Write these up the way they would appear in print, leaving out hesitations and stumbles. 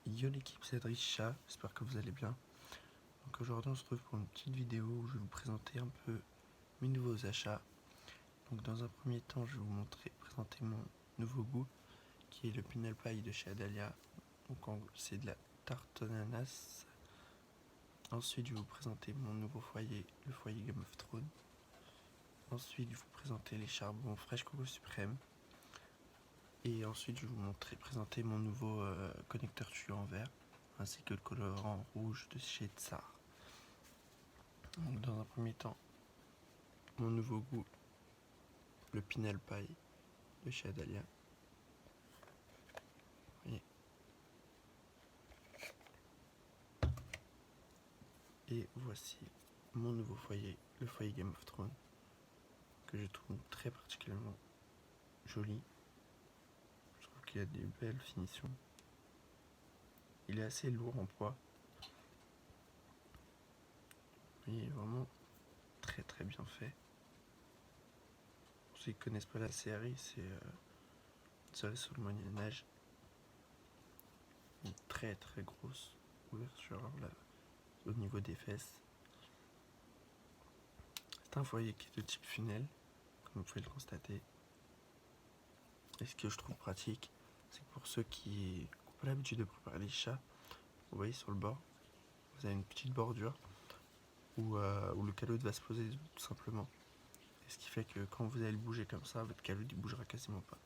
Yo l'équipe, c'est Adrisha, j'espère que vous allez bien. Donc aujourd'hui on se retrouve pour une petite vidéo où je vais vous présenter un peu mes nouveaux achats. Donc dans un premier temps je vais vous présenter mon nouveau goût qui est le Pinel Pie de chez Adalia. Donc c'est de la tarte ananas. Ensuite je vais vous présenter mon nouveau foyer, le foyer Game of Thrones. Ensuite je vais vous présenter les charbons Fresh Coco Suprême. Et ensuite je vais vous présenter mon nouveau connecteur tuyau en verre, ainsi que le colorant rouge de chez Tsar. Donc dans un premier temps, mon nouveau goût, le Pinel Pie de chez Adalia. Et voici mon nouveau foyer, le foyer Game of Thrones, que je trouve très particulièrement joli. Je trouve qu'il a des belles finitions. Il est assez lourd en poids. Il est vraiment très très bien fait. Pour ceux qui ne connaissent pas la série, c'est tiré sur le Moyen-Âge. Une très très grosse ouverture là, au niveau des fesses. C'est un foyer qui est de type funnel, comme vous pouvez le constater. Et ce que je trouve pratique, c'est que pour ceux qui n'ont pas l'habitude de préparer les chats, vous voyez sur le bord, vous avez une petite bordure où le calotte va se poser tout simplement. Et ce qui fait que quand vous allez le bouger comme ça, votre calotte ne bougera quasiment pas.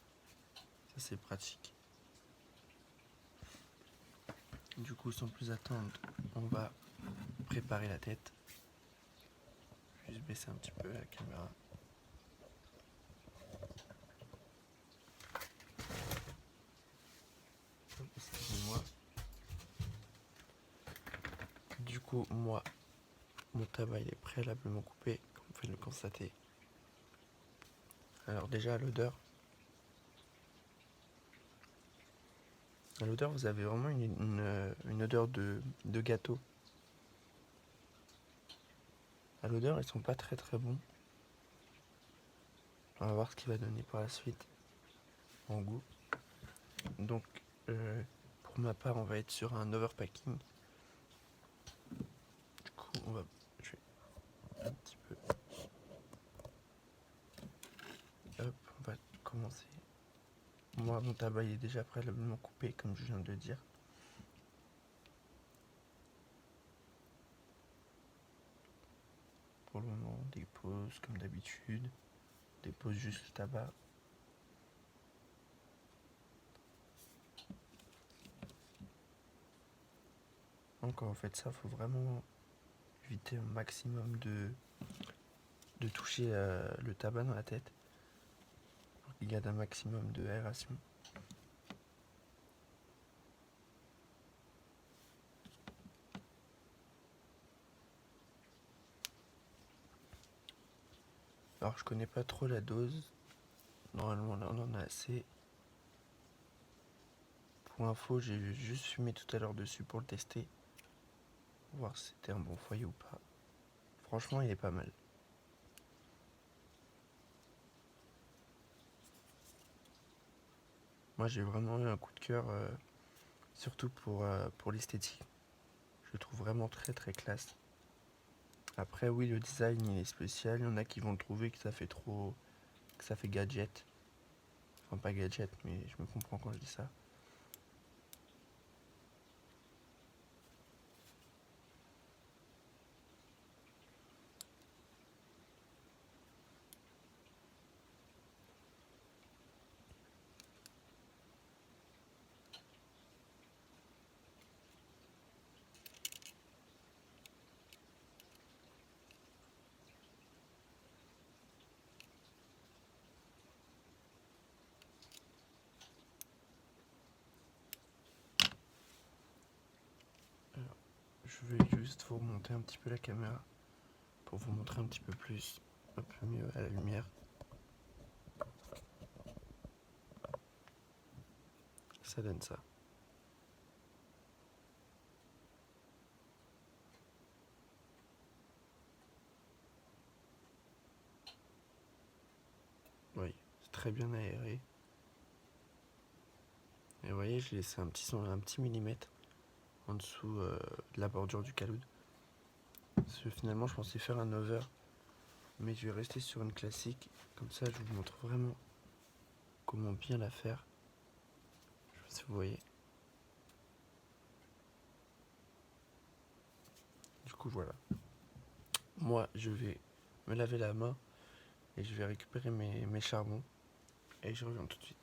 Ça c'est pratique. Du coup, sans plus attendre, on va préparer la tête. Je vais juste baisser un petit peu la caméra. Excusez-moi. Du coup, moi, mon tabac il est préalablement coupé, comme vous pouvez le constater. Alors déjà, à l'odeur, vous avez vraiment une odeur de gâteau. À l'odeur, ils sont pas très très bons. On va voir ce qu'il va donner par la suite en goût. Donc, pour ma part, on va être sur un overpacking. Du coup, je vais un petit peu. Hop, on va commencer. Moi, mon tabac il est déjà préalablement coupé, comme je viens de le dire. Pour le moment, on dépose comme d'habitude. On dépose juste le tabac. Donc, quand vous faites ça, il faut vraiment éviter un maximum de toucher le tabac dans la tête. Il y a un maximum de aération. Alors je connais pas trop la dose. Normalement là on en a assez. Pour info, j'ai juste fumé tout à l'heure dessus pour le tester. Pour voir si c'était un bon foyer ou pas. Franchement il est pas mal. Moi j'ai vraiment eu un coup de cœur, surtout pour l'esthétique. Je le trouve vraiment très très classe. Après oui, le design il est spécial. Il y en a qui vont trouver que ça fait trop, que ça fait gadget. Enfin pas gadget, mais je me comprends quand je dis ça. Alors, je vais juste vous remonter un petit peu la caméra pour vous montrer un petit peu plus, un peu mieux à la lumière. Ça donne ça. Oui, c'est très bien aéré. Et vous voyez, j'ai laissé un petit millimètre en dessous de la bordure du caloud. Parce que finalement je pensais faire un over, mais je vais rester sur une classique, comme ça je vous montre vraiment comment bien la faire. Je sais pas si vous voyez. Du coup voilà. Moi je vais me laver la main et je vais récupérer mes charbons et je reviens tout de suite.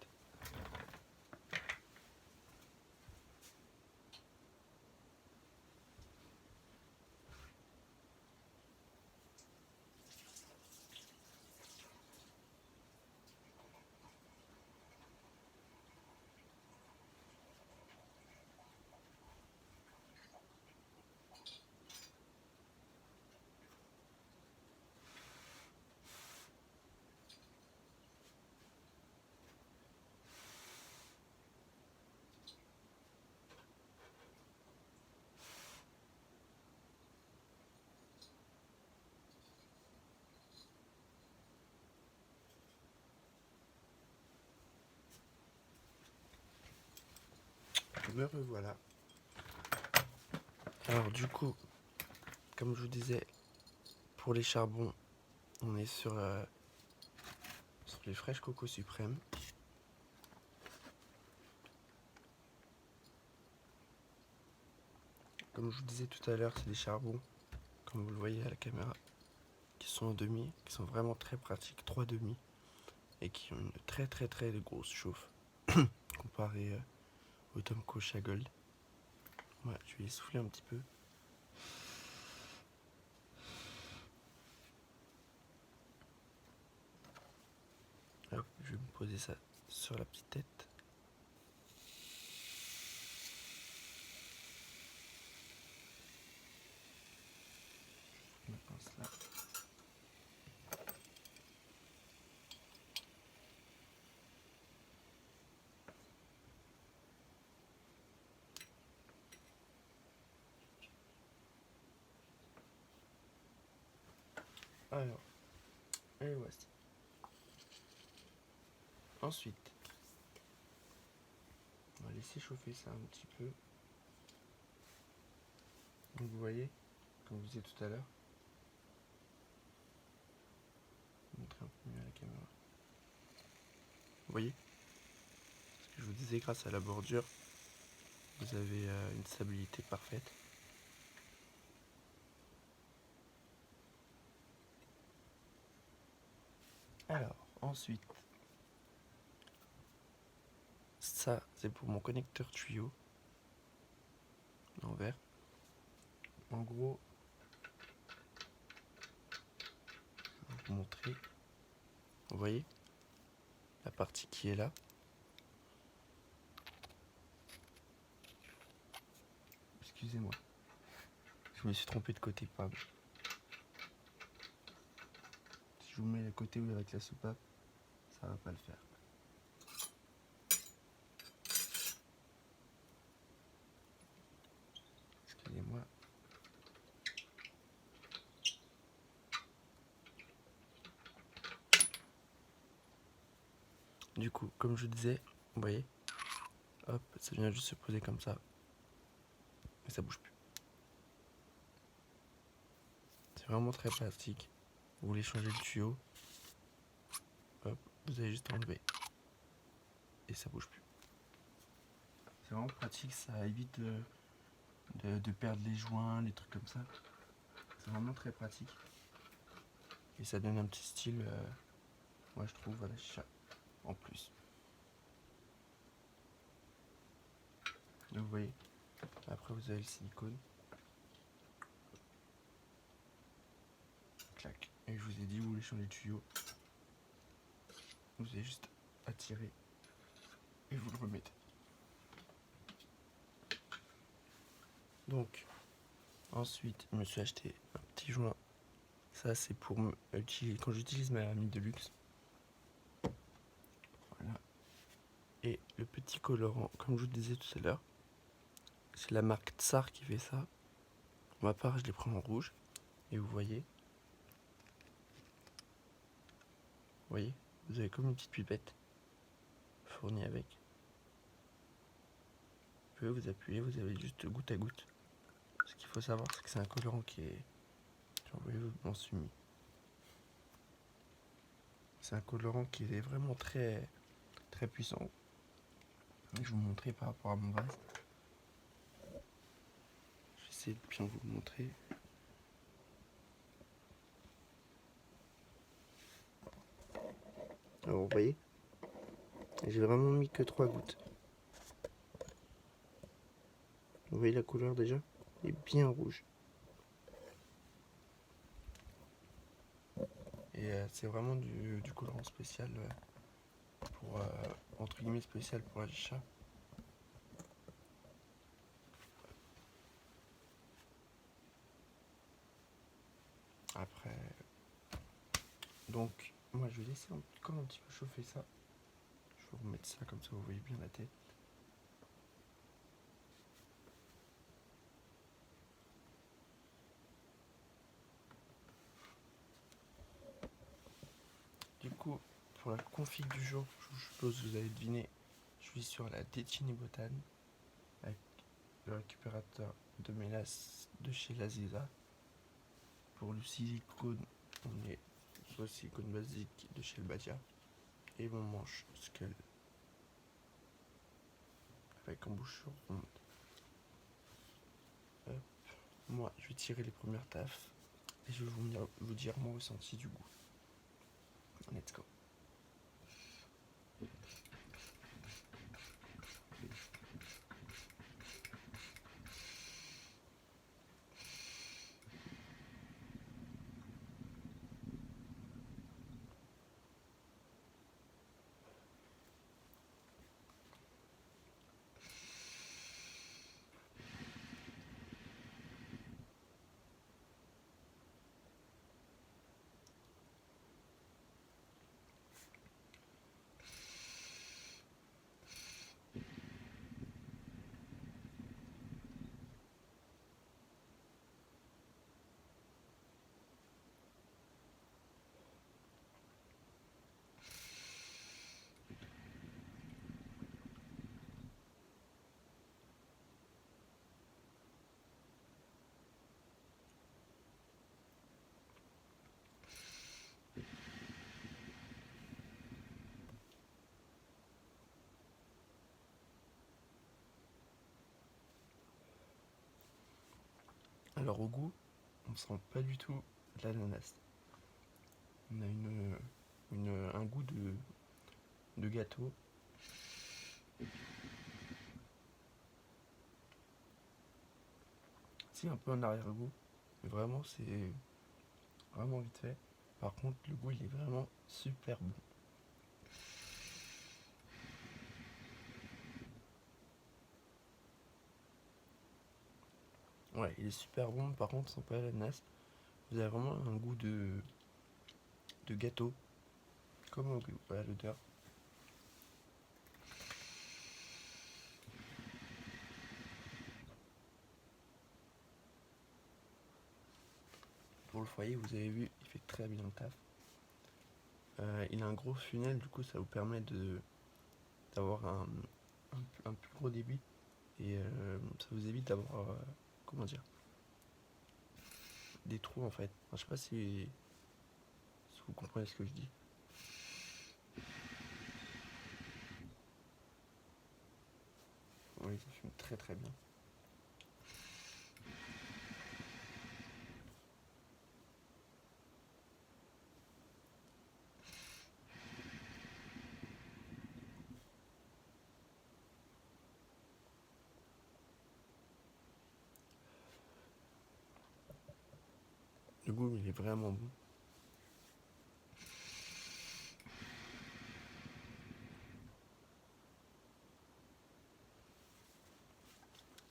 Me revoilà. Alors du coup, comme je vous disais, pour les charbons, on est sur les fraîches coco suprêmes. Comme je vous disais tout à l'heure, c'est des charbons, comme vous le voyez à la caméra, qui sont en demi, qui sont vraiment très pratiques, 3 demi, et qui ont une très grosse chauffe comparé au Tomco Gold. Ouais, je vais essouffler un petit peu. Hop, je vais me poser ça sur la petite tête. Je me pince là. Alors, et voici. Ensuite, on va laisser chauffer ça un petit peu. Donc vous voyez, comme je vous disais tout à l'heure, je vais montrer un peu mieux à la caméra. Vous voyez, ce que je vous disais, grâce à la bordure, vous avez une stabilité parfaite. Alors, ensuite, ça c'est pour mon connecteur tuyau en verre. En gros, je vais vous montrer. Vous voyez la partie qui est là. Excusez-moi, je me suis trompé de côté, pardon. Si je vous mets le côté où il y a avec la soupape, ça va pas le faire. Excusez-moi. Du coup, comme je disais, vous voyez, hop, ça vient juste se poser comme ça. Et ça bouge plus. C'est vraiment très pratique. Vous voulez changer le tuyau, hop, vous allez juste enlever. Et ça bouge plus. C'est vraiment pratique, ça évite de perdre les joints, les trucs comme ça. C'est vraiment très pratique. Et ça donne un petit style, moi je trouve, à la chicha en plus. Donc vous voyez, après vous avez le silicone. Clac. Et je vous ai dit, vous voulez changer le tuyau. Vous avez juste à tirer et vous le remettez. Donc, ensuite, je me suis acheté un petit joint. Ça, c'est pour utiliser quand j'utilise ma amie de luxe. Voilà. Et le petit colorant, comme je vous disais tout à l'heure, c'est la marque Tsar qui fait ça. Pour ma part, je les prends en rouge. Et vous voyez, vous avez comme une petite pipette fournie avec. peu, vous appuyez, vous avez juste goutte à goutte. Ce qu'il faut savoir, c'est que c'est un colorant qui est... Genre, vous voyez, je m'en suis mis. C'est un colorant qui est vraiment très, très puissant. Je vais vous montrer par rapport à mon vase. Je vais essayer de bien vous le montrer. Alors, vous voyez, j'ai vraiment mis que 3 gouttes. Vous voyez la couleur déjà? Elle est bien rouge. Et c'est vraiment du colorant spécial pour, entre guillemets, spécial pour la chicha. Après, donc, moi je vais laisser encore un petit peu chauffer ça. Je vais vous remettre ça comme ça vous voyez bien la tête. Du coup, pour la config du jour, je suppose que vous avez deviné, je suis sur la Decini Botane avec le récupérateur de mélasse de chez Laziza. Pour le silicone, on est sur le silicone basique de chez le Badia. Et mon manche Skull avec embouchure ronde. Hop. Moi, je vais tirer les premières taffes et je vais vous dire mon ressenti du goût. Let's go. Alors au goût, on sent pas du tout l'ananas. On a un goût de gâteau. C'est un peu un arrière-goût, mais vraiment c'est vraiment vite fait. Par contre, le goût il est vraiment super bon. Ouais, il est super bon, par contre, sans pas l'ananas, vous avez vraiment un goût de gâteau, comme au goût, à l'odeur. Pour le foyer, vous avez vu, il fait très bien le taf. Il a un gros funnel, du coup, ça vous permet d'avoir un plus gros débit et ça vous évite d'avoir, comment dire, des trous en fait. Enfin, je sais pas si vous comprenez ce que je dis. Oui, ça fume très très bien. Le goût, il est vraiment bon.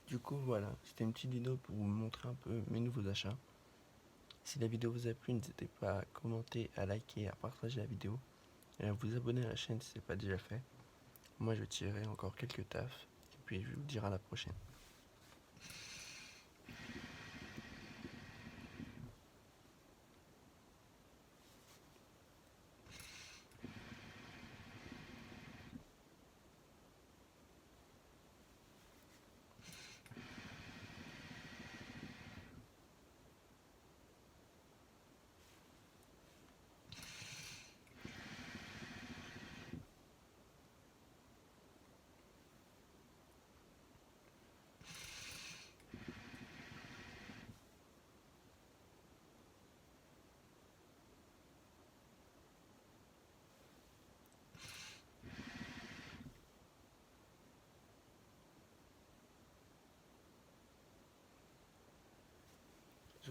Du coup, voilà, c'était une petite vidéo pour vous montrer un peu mes nouveaux achats. Si la vidéo vous a plu, n'hésitez pas à commenter, à liker, à partager la vidéo et à vous abonner à la chaîne si ce n'est pas déjà fait. Moi, je tirerai encore quelques tafs et puis je vais vous dire à la prochaine.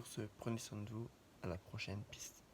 Sur ce, prenez soin de vous. À la prochaine piste.